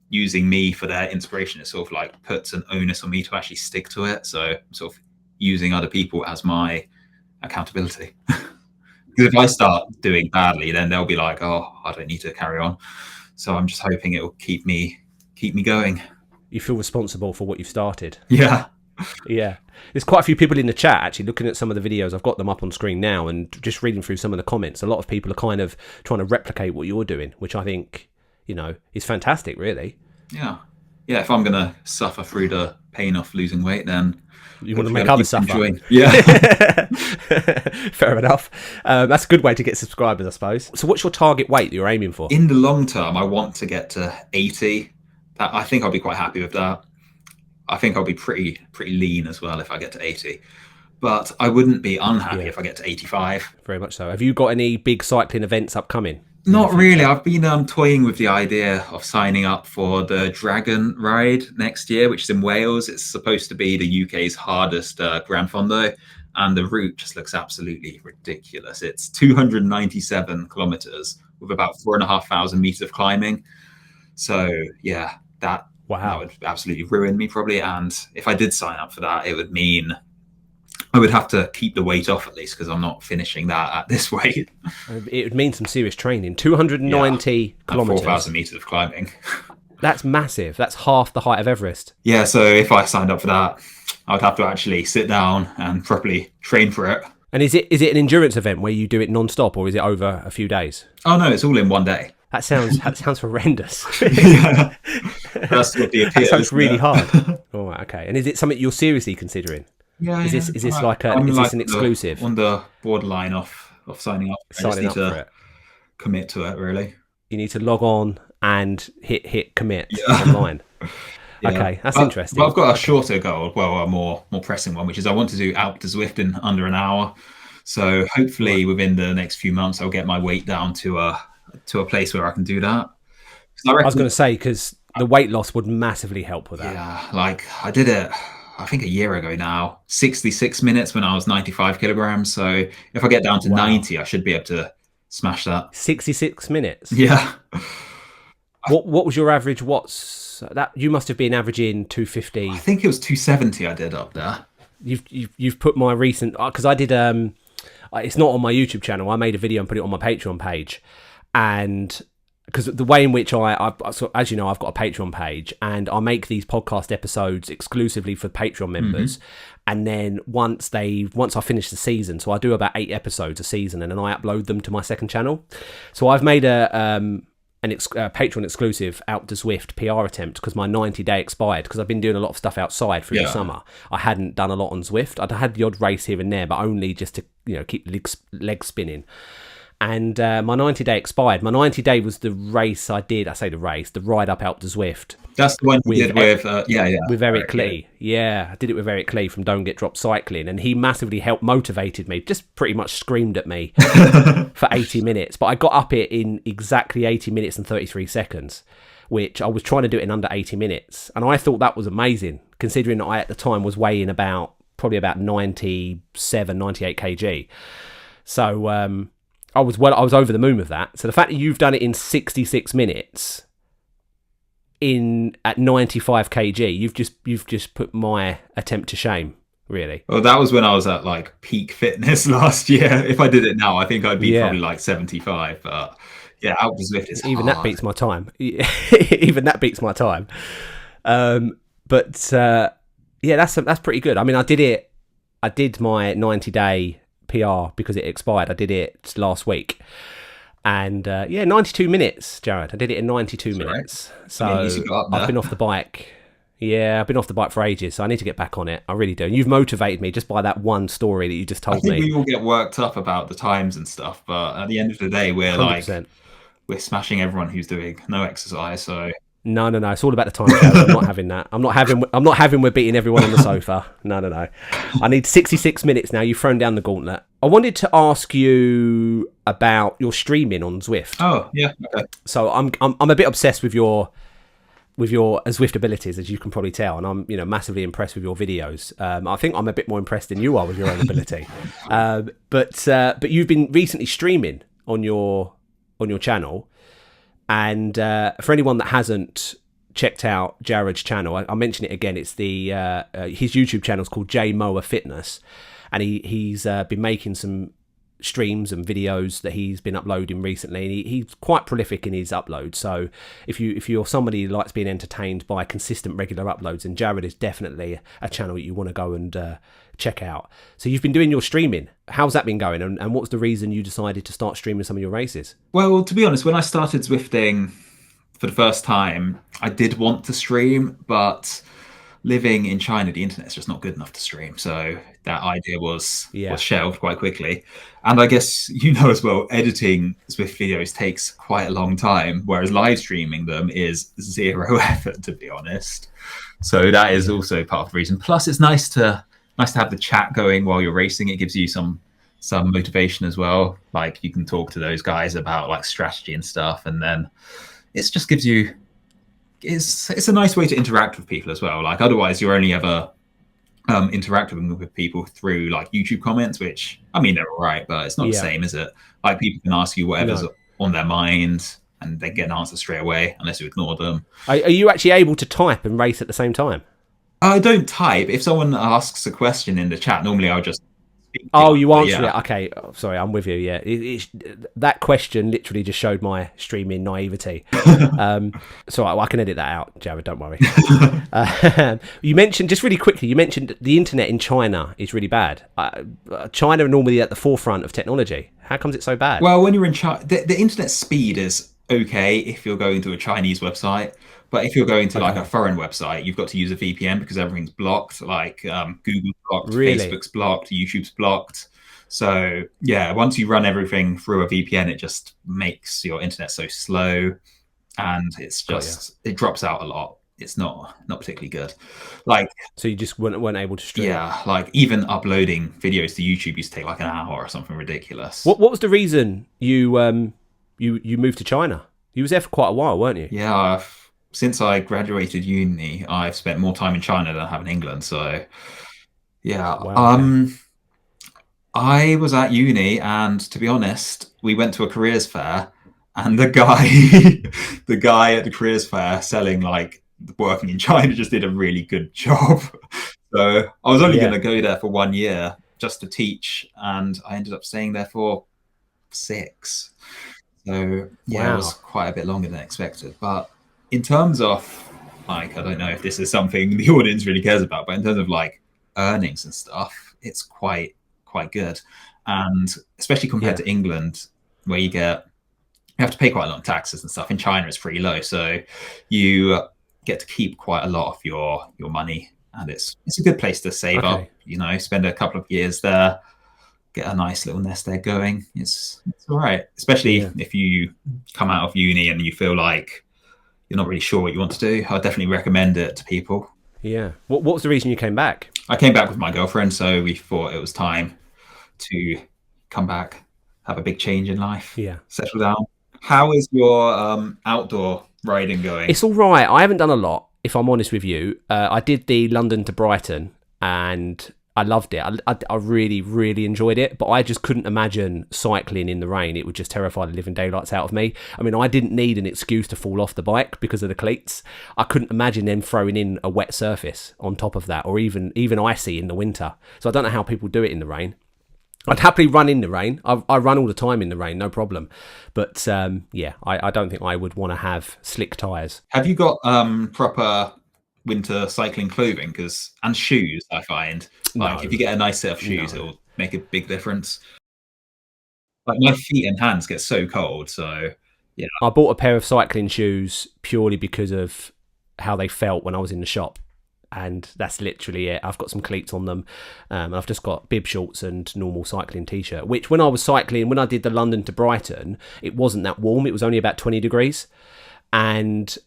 using me for their inspiration, it sort of like puts an onus on me to actually stick to it. So I'm sort of using other people as my accountability. Because if I start doing badly, then they'll be like, oh, I don't need to carry on. So I'm just hoping it will keep me going. You feel responsible for what you've started. Yeah. Yeah. There's quite a few people in the chat actually looking at some of the videos. I've got them up on screen now, and just reading through some of the comments. A lot of people are kind of trying to replicate what you're doing, which I think, is fantastic, really. Yeah. Yeah. If I'm going to suffer through the pain of losing weight, then you want to make others suffer. Enjoying. Yeah. Fair enough. That's a good way to get subscribers, I suppose. So what's your target weight that you're aiming for? In the long term, I want to get to 80. I think I'll be quite happy with that. I think I'll be pretty lean as well if I get to 80. But I wouldn't be unhappy if I get to 85. Very much so. Have you got any big cycling events upcoming? Not really. I've been toying with the idea of signing up for the Dragon Ride next year, which is in Wales. It's supposed to be the UK's hardest Grand Fondo. and the route just looks absolutely ridiculous. It's 297 kilometers with about 4,500 meters of climbing. So yeah, that would absolutely ruin me probably. And if I did sign up for that, it would mean I would have to keep the weight off at least, because I'm not finishing that at this weight. It would mean some serious training. 290 kilometers. 4,000 meters of climbing. That's massive. That's half the height of Everest. Yeah, so if I signed up for that, I'd have to actually sit down and properly train for it. And is it an endurance event where you do it non-stop, or is it over a few days? Oh no, it's all in one day. That sounds horrendous. Yeah, that's what the appeal. That sounds really hard. All right, okay. And is it something you're seriously considering? Yeah. Is this like an exclusive? On the borderline of signing up. Signing up for it. Commit to it, really. You need to log on and hit commit online. Yeah. Okay, that's interesting. But I've got a shorter goal, a more pressing one, which is I want to do Alp to Zwift in under an hour. So hopefully within the next few months, I'll get my weight down to a place where I can do that. I was going to say, because the weight loss would massively help with that. Yeah, like I did it, I think a year ago now, 66 minutes when I was 95 kilograms. So if I get down to 90, I should be able to smash that. 66 minutes? Yeah. What was your average? That you must have been averaging 250. I think it was 270 I did up there. You've put my recent, because I did it's not on my YouTube channel. I made a video and put it on my Patreon page, and because the way in which so as you know, I've got a Patreon page, and I make these podcast episodes exclusively for Patreon members. And then once I finish the season, so I do about 8 episodes a season, and then I upload them to my second channel. So I've made a Patreon exclusive Out to Zwift PR attempt, because my 90-day expired, because I've been doing a lot of stuff outside through the summer. I hadn't done a lot on Zwift. I'd had the odd race here and there, but only just to keep legs spinning. And my 90-day expired. My 90-day was the race I did. I say the ride up Out to Zwift. That's the one you did with with Eric Lee. Yeah, I did it with Eric Lee from Don't Get Dropped Cycling, and he massively motivated me. Just pretty much screamed at me for 80 minutes. But I got up it in exactly 80 minutes and 33 seconds, which I was trying to do it in under 80 minutes, and I thought that was amazing, considering that I at the time was weighing probably about 97, 98 kg. So I was over the moon with that. So the fact that you've done it in 66 minutes at 95 kg, you've just put my attempt to shame, really. Well, that was when I was at like peak fitness last year. If I did it now, I think I'd be probably like 75. But yeah, Alp to Zwift is even hard. That beats my time. Even that beats my time. But yeah, that's pretty good. I mean, I did my 90-day PR because it expired. I did it last week, and 92 minutes, Jarrod. I did it in 92 minutes. Right. So I've been off the bike. Yeah, I've been off the bike for ages, so I need to get back on it. I really do. And you've motivated me just by that one story that you just told me. I think we all get worked up about the times and stuff, but at the end of the day, we're 100%. We're smashing everyone who's doing no exercise. So no, it's all about the time. I'm not having that. I'm not having we're beating everyone on the sofa. No. I need 66 minutes now. You've thrown down the gauntlet. I wanted to ask you about your streaming on Zwift. Oh, yeah. Okay. So I'm a bit obsessed with your Zwift abilities, as you can probably tell, and I'm massively impressed with your videos. I think I'm a bit more impressed than you are with your own ability. But you've been recently streaming on your channel. And for anyone that hasn't checked out Jarrod's channel, I'll mention it again. It's his YouTube channel is called J Mower Fitness, and he's been making some streams and videos that he's been uploading recently. And he's quite prolific in his uploads. So if you're somebody who likes being entertained by consistent, regular uploads, then Jarrod is definitely a channel that you want to go and check out. So you've been doing your streaming. How's that been going? And what's the reason you decided to start streaming some of your races? Well, to be honest, when I started Zwifting for the first time, I did want to stream, but living in China, the internet's just not good enough to stream. So that idea was shelved quite quickly. And I guess you know as well, editing Zwift videos takes quite a long time, whereas live streaming them is zero effort, to be honest. So that is also part of the reason. Plus, it's nice to have the chat going while you're racing. It gives you some motivation as well. Like you can talk to those guys about like strategy and stuff, and then it just gives you. It's a nice way to interact with people as well. Like otherwise, you're only ever interacting with people through like YouTube comments, which I mean they're all right, but it's not the Yeah. same, is it? Like people can ask you whatever's No. on their mind, and they get an answer straight away unless you ignore them. Are you actually able to type and race at the same time? I don't type. If someone asks a question in the chat, normally I'll just speak to Oh, them, you but answer yeah. it. Okay, oh, sorry, I'm with you. Yeah, that question literally just showed my streaming naivety. So I can edit that out, Jarrod. Don't worry. You mentioned just really quickly. You mentioned the internet in China is really bad. China are normally at the forefront of technology. How comes it's so bad? Well, when you're in China, the internet speed is okay if you're going to a Chinese website, but if you're going to like a foreign website, you've got to use a VPN because everything's blocked. Like Google's blocked, Really? Facebook's blocked, YouTube's blocked. So yeah, once you run everything through a VPN, it just makes your internet so slow, and it's just it drops out a lot. It's not particularly good. Like So you just weren't able to stream. yeah, like even uploading videos to YouTube used to take like an hour or something ridiculous. What was the reason you moved to China? You was there for quite a while, weren't you? Yeah, since I graduated uni, I've spent more time in China than I have in England. So yeah, Wow. Okay. I was at uni, and to be honest, we went to a careers fair, and the guy, the guy at the careers fair selling like working in China just did a really good job. So I was only going Yeah. to go there for 1 year just to teach, and I ended up staying there for 6. So yeah, it was Wow. quite a bit longer than expected. But in terms of like, I don't know if this is something the audience really cares about, but in terms of like earnings and stuff, it's quite good. And especially compared Yeah. to England, where you have to pay quite a lot of taxes and stuff. In China, it's pretty low, so you get to keep quite a lot of your money, and it's a good place to save up. Okay. You know, spend a couple of years there, get a nice little nest egg going. It's all right, especially Yeah. if you come out of uni and you feel like you're not really sure what you want to do. I definitely recommend it to people. Yeah. What was the reason you came back? I came back with my girlfriend, so we thought it was time to come back, have a big change in life, Yeah. settle down. How is your outdoor riding going? It's all right. I haven't done a lot, if I'm honest with you. I did the London to Brighton, and I loved it. I really, really enjoyed it, but I just couldn't imagine cycling in the rain. It would just terrify the living daylights out of me. I mean, I didn't need an excuse to fall off the bike because of the cleats. I couldn't imagine them throwing in a wet surface on top of that, or even icy in the winter. So I don't know how people do it in the rain. I'd happily run in the rain. I run all the time in the rain, no problem. But yeah, I don't think I would want to have slick tyres. Have you got proper winter cycling clothing and shoes? I find like if you get a nice set of shoes, No. it'll make a big difference. Like my feet and hands get so cold, so yeah. I bought a pair of cycling shoes purely because of how they felt when I was in the shop. And that's literally it. I've got some cleats on them. And I've just got bib shorts and normal cycling t-shirt, which when I was cycling, when I did the London to Brighton, it wasn't that warm. It was only about 20 degrees. And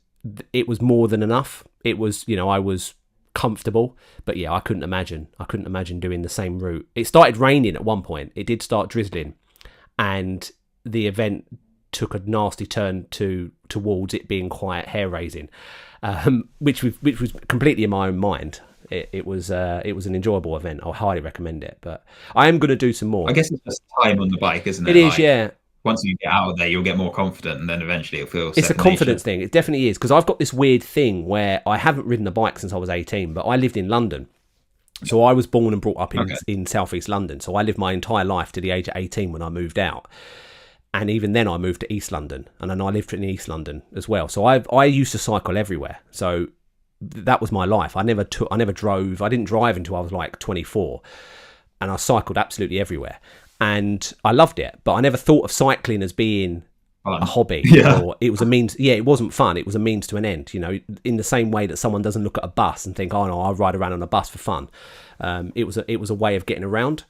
it was more than enough. It was, I was comfortable. But yeah, I couldn't imagine doing the same route. It started raining at one point. It did start drizzling. And the event took a nasty turn towards it being quite hair-raising. Which was completely in my own mind. It was an enjoyable event. I highly recommend it. But I am going to do some more. I guess it's just time on the bike, isn't it? It is, like, yeah. Once you get out of there, you'll get more confident, and then eventually it'll feel. It's a confidence thing. It definitely is, because I've got this weird thing where I haven't ridden a bike since I was 18, but I lived in London. So I was born and brought up in southeast London. So I lived my entire life to the age of 18 when I moved out. And even then I moved to East London, and then I lived in East London as well. So I used to cycle everywhere. So that was my life. I never drove. I didn't drive until I was like 24, and I cycled absolutely everywhere. And I loved it, but I never thought of cycling as being a hobby. Yeah. Or it was a means. Yeah, it wasn't fun. It was a means to an end, in the same way that someone doesn't look at a bus and think, oh no, I'll ride around on a bus for fun. It was a way of getting around.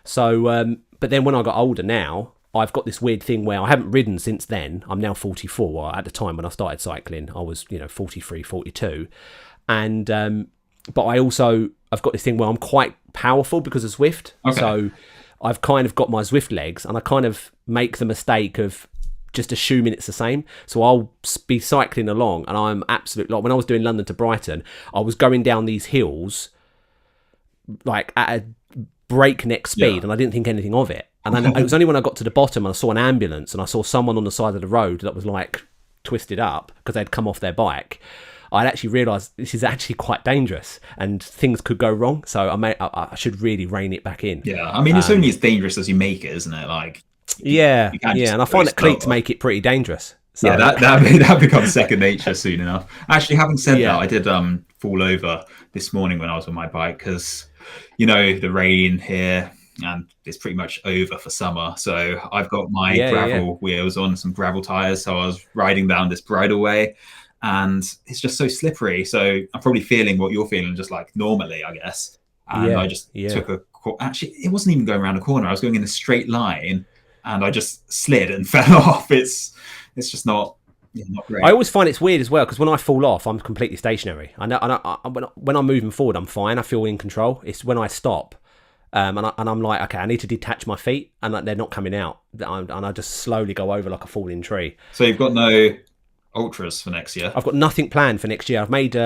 So, but then when I got older now, I've got this weird thing where I haven't ridden since then. I'm now 44. Well, at the time when I started cycling, I was, 43, 42. And, but I've got this thing where I'm quite powerful because of Zwift. Okay. So I've kind of got my Zwift legs, and I kind of make the mistake of just assuming it's the same. So I'll be cycling along, and I'm absolutely, like when I was doing London to Brighton, I was going down these hills like at a breakneck speed, and I didn't think anything of it. And then it was only when I got to the bottom and I saw an ambulance and I saw someone on the side of the road that was like twisted up because they'd come off their bike, I'd actually realised this is actually quite dangerous and things could go wrong. So I should really rein it back in. Yeah, I mean, it's only as dangerous as you make it, isn't it? Like, yeah, and I find that cleats make it pretty dangerous. So. Yeah, that becomes second nature soon enough. Actually, having said that, I did fall over this morning when I was on my bike because, you know, the rain here and it's pretty much over for summer. So I've got my gravel wheels on, some gravel tires. So I was riding down this bridleway and it's just so slippery. So I'm probably feeling what you're feeling just like normally, I guess. And I just took actually, it wasn't even going around a corner. I was going in a straight line and I just slid and fell off. It's just not great. I always find it's weird as well because when I fall off, I'm completely stationary. I know when I'm moving forward, I'm fine. I feel in control. It's when I stop, and I'm like, okay, I need to detach my feet, and they're not coming out, and I just slowly go over like a falling tree. So you've got no ultras for next year? I've got nothing planned for next year. I've made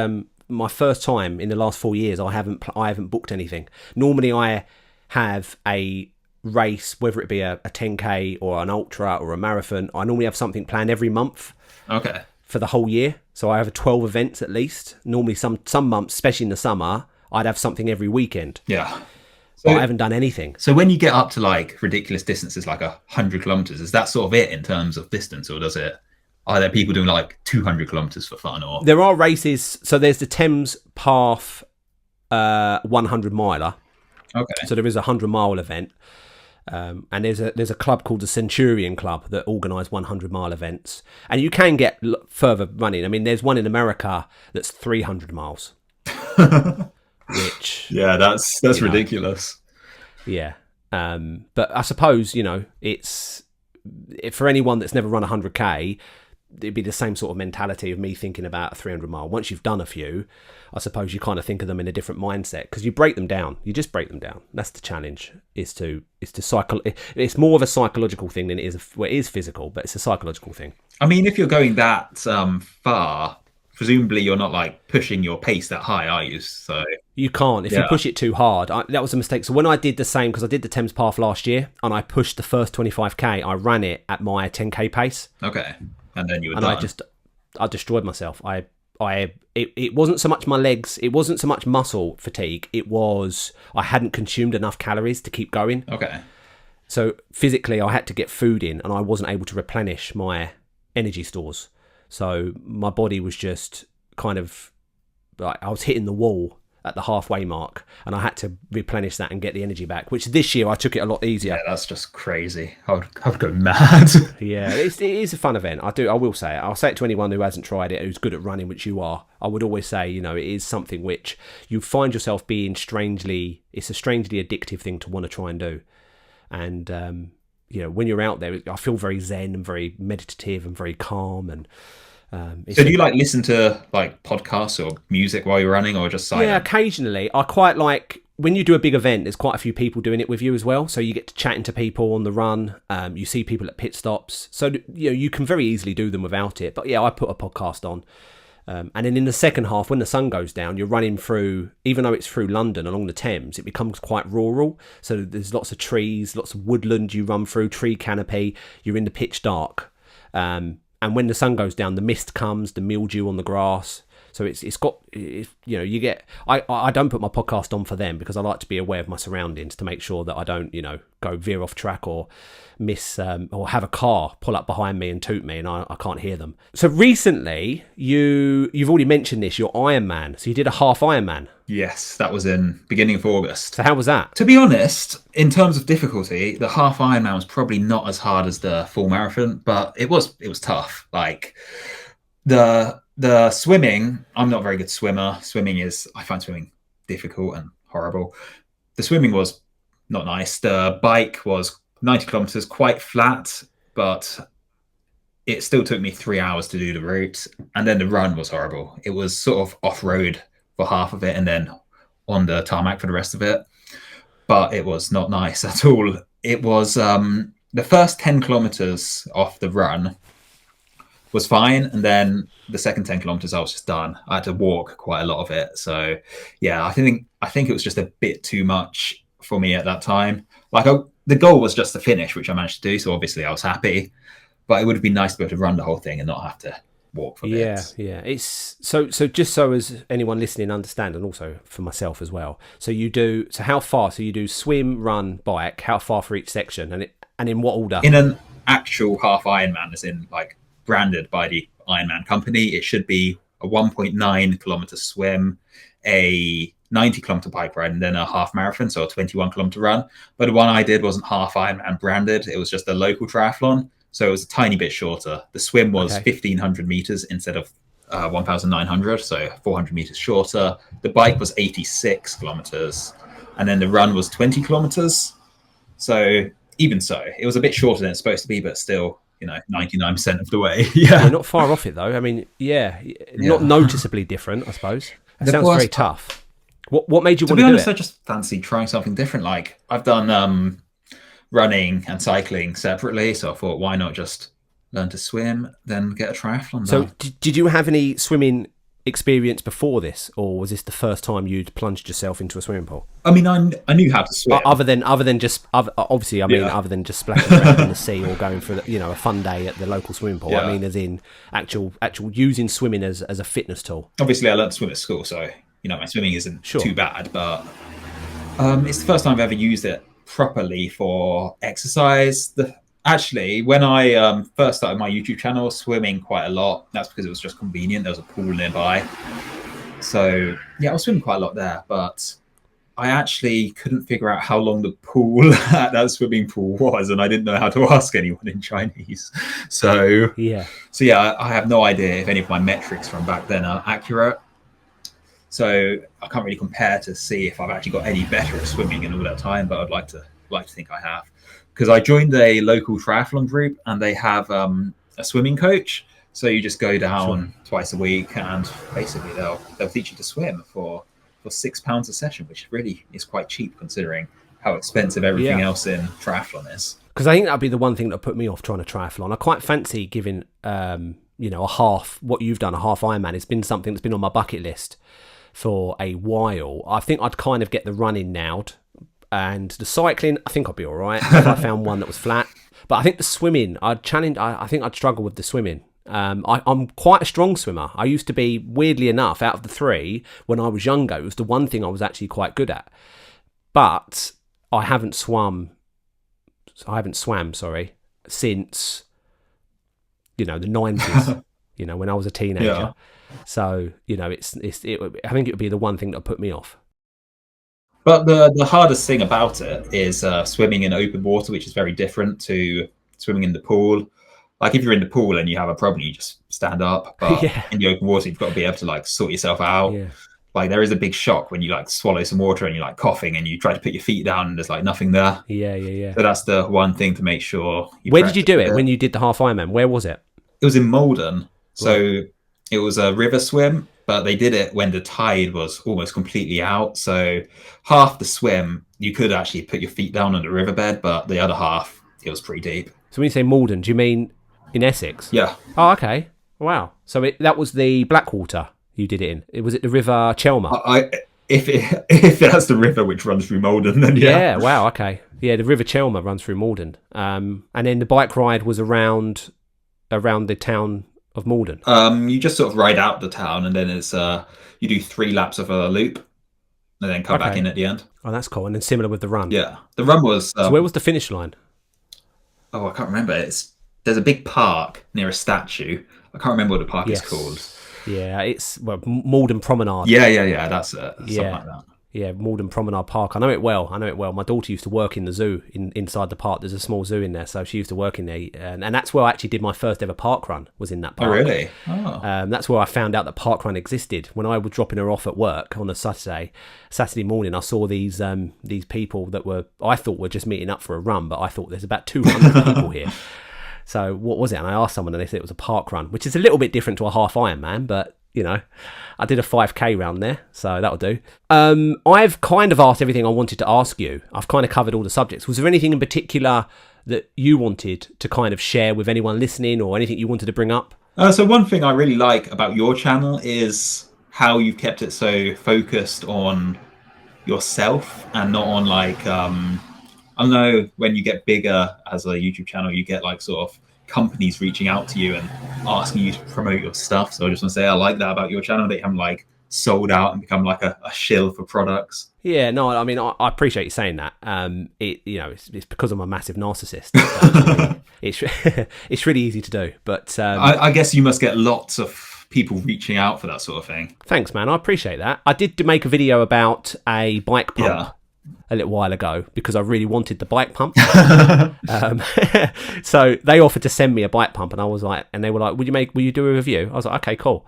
my first time in the last 4 years. I haven't booked anything. Normally, I have a race, whether it be a 10k or an ultra or a marathon. I normally have something planned every month. Okay. For the whole year. So I have 12 events at least. Normally some months, especially in the summer, I'd have something every weekend. Yeah. So I haven't done anything. So when you get up to like ridiculous distances, like 100 kilometers, is that sort of it in terms of distance, or are there people doing like 200 kilometers for fun? Or there are races. So there's the Thames Path 100 miler. Okay. So there is a 100-mile event. And there's a club called the Centurion Club that organise 100-mile events, and you can get further running. I mean, there's one in America that's 300 miles, which that's ridiculous. Yeah, but I suppose it's for anyone that's never run 100k. It'd be the same sort of mentality of me thinking about a 300-mile. Once you've done a few, I suppose you kind of think of them in a different mindset because you break them down. You just break them down. That's the challenge. Is to cycle. It's more of a psychological thing than it is. It is physical, but it's a psychological thing. I mean, if you're going that far, presumably you're not like pushing your pace that high, are you? So you can't. If you push it too hard, that was a mistake. So when I did the same, because I did the Thames Path last year, and I pushed the first 25k, I ran it at my 10k pace. Okay. And then you were done. I destroyed myself. It wasn't so much my legs. It wasn't so much muscle fatigue. It was I hadn't consumed enough calories to keep going. Okay. So physically, I had to get food in, and I wasn't able to replenish my energy stores. So my body was just kind of like I was hitting the wall at the halfway mark, and I had to replenish that and get the energy back, which this year I took it a lot easier. Yeah, that's just crazy. I would go mad. Yeah, it is a fun event. I will say it. I'll say it to anyone who hasn't tried it, who's good at running, which you are. I would always say, it is something which you find yourself being it's a strangely addictive thing to want to try and do. And, when you're out there, I feel very zen and very meditative and very calm. And so do you like listen to like podcasts or music while you're running, or just silent? Yeah, occasionally. I quite like when you do a big event, there's quite a few people doing it with you as well. So you get to chatting to people on the run. You see people at pit stops. So, you can very easily do them without it. But yeah, I put a podcast on. And then in the second half, when the sun goes down, you're running through, even though it's through London along the Thames, it becomes quite rural. So there's lots of trees, lots of woodland you run through, tree canopy. You're in the pitch dark. And when the sun goes down, the mist comes, the mildew on the grass. So you get. I don't put my podcast on for them because I like to be aware of my surroundings to make sure that I don't go veer off track or miss or have a car pull up behind me and toot me and I can't hear them. So recently you've already mentioned this, your Ironman. So you did a half Ironman. Yes, that was in beginning of August. So how was that? To be honest, in terms of difficulty, the half Ironman was probably not as hard as the full marathon, but it was tough. Like the swimming, I'm not a very good swimmer. I find swimming difficult and horrible. The swimming was not nice. The bike was 90 kilometers, quite flat, but it still took me 3 hours to do the route. And then the run was horrible. It was sort of off-road for half of it and then on the tarmac for the rest of it. But it was not nice at all. It was the first 10 kilometers off the run was fine. And then the second 10 kilometers, I was just done. I had to walk quite a lot of it. So yeah, I think it was just a bit too much for me at that time. Like the goal was just to finish, which I managed to do. So obviously I was happy, but it would have been nice to be able to run the whole thing and not have to walk for bits. Yeah. It's so just so as anyone listening understand, and also for myself as well. So how far? So you do swim, run, bike. How far for each section, and in what order? In an actual half Ironman, as in like branded by the Ironman company, it should be a 1.9 kilometer swim, a 90 kilometer bike ride, and then a half marathon, so a 21 kilometer run. But the one I did wasn't half Ironman branded. It was just a local triathlon. So it was a tiny bit shorter. The swim was 1,500 meters instead of 1,900, so 400 meters shorter. The bike was 86 kilometers, and then the run was 20 kilometers. So even so, it was a bit shorter than it's supposed to be, but still, 99% of the way. Yeah. You're not far off it though. I mean, not noticeably different, I suppose. That sounds very tough. What made you want to do it? To be honest, I just fancied trying something different. Like I've done running and cycling separately, so I thought, why not just learn to swim, then get a triathlon done. So did you have any swimming experience before this, or was this the first time you'd plunged yourself into a swimming pool? I mean, I knew how to swim. Other than just splashing around in the sea or going for a fun day at the local swimming pool. I mean, as in actual using swimming as a fitness tool. Obviously, I learned to swim at school, so my swimming isn't too bad. But it's the first time I've ever used it properly for exercise. Actually, when I first started my YouTube channel, I was swimming quite a lot. That's because it was just convenient. There was a pool nearby. So, I was swimming quite a lot there. But I actually couldn't figure out how long the pool at that swimming pool was. And I didn't know how to ask anyone in Chinese. So, I have no idea if any of my metrics from back then are accurate. So I can't really compare to see if I've actually got any better at swimming in all that time. But I'd like to think I have. Because I joined a local triathlon group and they have a swimming coach. So you just go down twice a week and basically they'll teach you to swim for £6 a session, which really is quite cheap considering how expensive everything else in triathlon is. Because I think that'd be the one thing that put me off trying to triathlon. I quite fancy giving, a half, what you've done, a half Ironman. It's been something that's been on my bucket list for a while. I think I'd kind of get the running nailed. And the cycling, I think I'd be all right if I found one that was flat. But I think the swimming, I think I'd struggle with the swimming. I'm quite a strong swimmer. I used to be, weirdly enough, out of the three, when I was younger, it was the one thing I was actually quite good at. But I haven't swam, since, the 90s, when I was a teenager. Yeah. So, I think it would be the one thing that would put me off. But the hardest thing about it is swimming in open water, which is very different to swimming in the pool. Like if you're in the pool and you have a problem, you just stand up. But in the open water, you've got to be able to sort yourself out. Yeah. Like there is a big shock when you swallow some water and you're coughing and you try to put your feet down and there's nothing there. Yeah. So that's the one thing to make sure. Where did you do it when you did the half Ironman? Where was it? It was in Malden. So it was a river swim. But they did it when the tide was almost completely out. So half the swim, you could actually put your feet down on the riverbed, but the other half, it was pretty deep. So when you say Malden, do you mean in Essex? Yeah. Oh, okay. Wow. So that was the Blackwater you did it in. Was it the River Chelmer? If that's the river which runs through Malden, then yeah. Yeah, wow, okay. Yeah, the River Chelmer runs through Malden. And then the bike ride was around the town of Malden. You just sort of ride out the town and then it's you do 3 laps of a loop and then come back in at the end. Oh, that's cool. And then similar with the run. Yeah. The run was so where was the finish line? Oh, I can't remember. There's a big park near a statue. I can't remember what the park is called. Yeah, it's Malden Promenade. Yeah, that's it. Something like that. Yeah, Malden Promenade Park. I know it well. My daughter used to work in the zoo inside the park. There's a small zoo in there, so she used to work in there. And that's where I actually did my first ever park run, was in that park. Oh, really? Oh. That's where I found out that park run existed. When I was dropping her off at work on a Saturday morning, I saw these people that I thought were just meeting up for a run, but I thought there's about 200 people here. So what was it? And I asked someone and they said it was a park run, which is a little bit different to a half Ironman, but I did a 5K round there, so that'll do. I've kind of asked everything I wanted to ask you. I've kind of covered all the subjects. Was there anything in particular that you wanted to kind of share with anyone listening or anything you wanted to bring up? So one thing I really like about your channel is how you've kept it so focused on yourself and not on like I know when you get bigger as a YouTube channel, you get like sort of companies reaching out to you and asking you to promote your stuff. So I just want to say I like that about your channel, that you haven't like sold out and become like a shill for products. Yeah, no, I mean, I appreciate you saying that. It's because I'm a massive narcissist. It's really easy to do. But I guess you must get lots of people reaching out for that sort of thing. Thanks, man. I appreciate that. I did make a video about a bike pump a little while ago because I really wanted the bike pump. So they offered to send me a bike pump, and I was like, and they were like, will you do a review? I was like, okay, cool.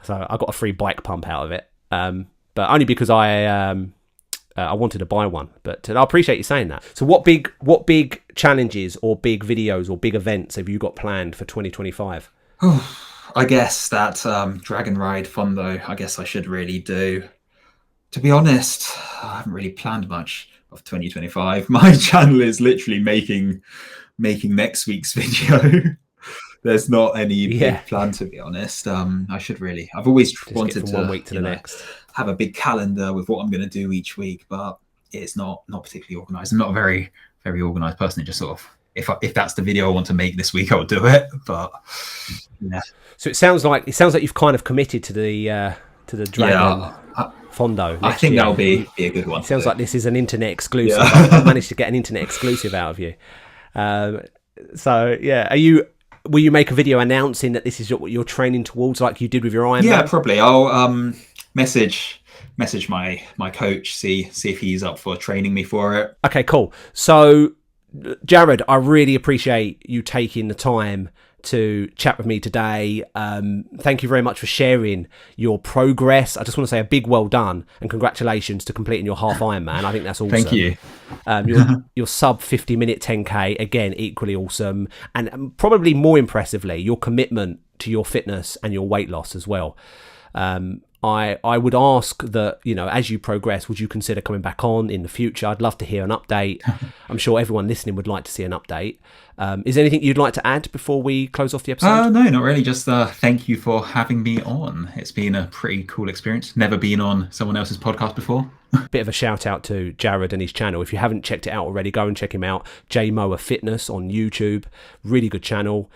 So I got a free bike pump out of it, but only because I wanted to buy one. But I appreciate you saying that. So what big challenges or big videos or big events have you got planned for 2025? I guess that Dragon Ride Fondo, I guess I should really do. To be honest, I haven't really planned much of 2025. My channel is literally making next week's video. There's not any big plan, to be honest. I should really. I've always wanted to, 1 week to the next, have a big calendar with what I'm going to do each week, but it's not particularly organized. I'm not a very, very organized person. It just sort of, if that's the video I want to make this week, I'll do it. But yeah. So it sounds like you've kind of committed to the Dragon Fondo. I think that'll be a good one. It sounds like this is an internet exclusive. I've managed to get an internet exclusive out of you. So yeah, will you make a video announcing that this is what you're training towards, like you did with your Ironman? Yeah, probably. I'll message my coach, see if he's up for training me for it. Okay, cool. So Jarrod, I really appreciate you taking the time to chat with me today. Thank you very much for sharing your progress. I just want to say a big well done and congratulations to completing your half Ironman. I think that's awesome. Thank you. Your sub 50-minute 10K, again, equally awesome. And probably more impressively, your commitment to your fitness and your weight loss as well. I would ask that, as you progress, would you consider coming back on in the future? I'd love to hear an update. I'm sure everyone listening would like to see an update. Is there anything you'd like to add before we close off the episode? No, not really. Just thank you for having me on. It's been a pretty cool experience. Never been on someone else's podcast before. Bit of a shout out to Jarrod and his channel. If you haven't checked it out already, go and check him out. J Mower Fitness on YouTube. Really good channel.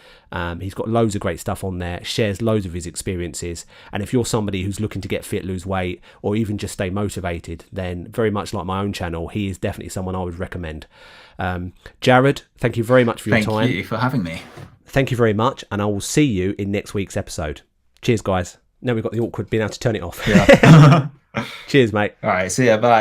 He's got loads of great stuff on there, shares loads of his experiences. And if you're somebody who's looking to get fit, lose weight, or even just stay motivated, then very much like my own channel, he is definitely someone I would recommend. Jarrod, thank you very much for your time. Thank you for having me. Thank you very much, and I will see you in next week's episode. Cheers, guys. Now we've got the awkward being able to turn it off. Yeah. Cheers, mate. All right, see ya. Bye.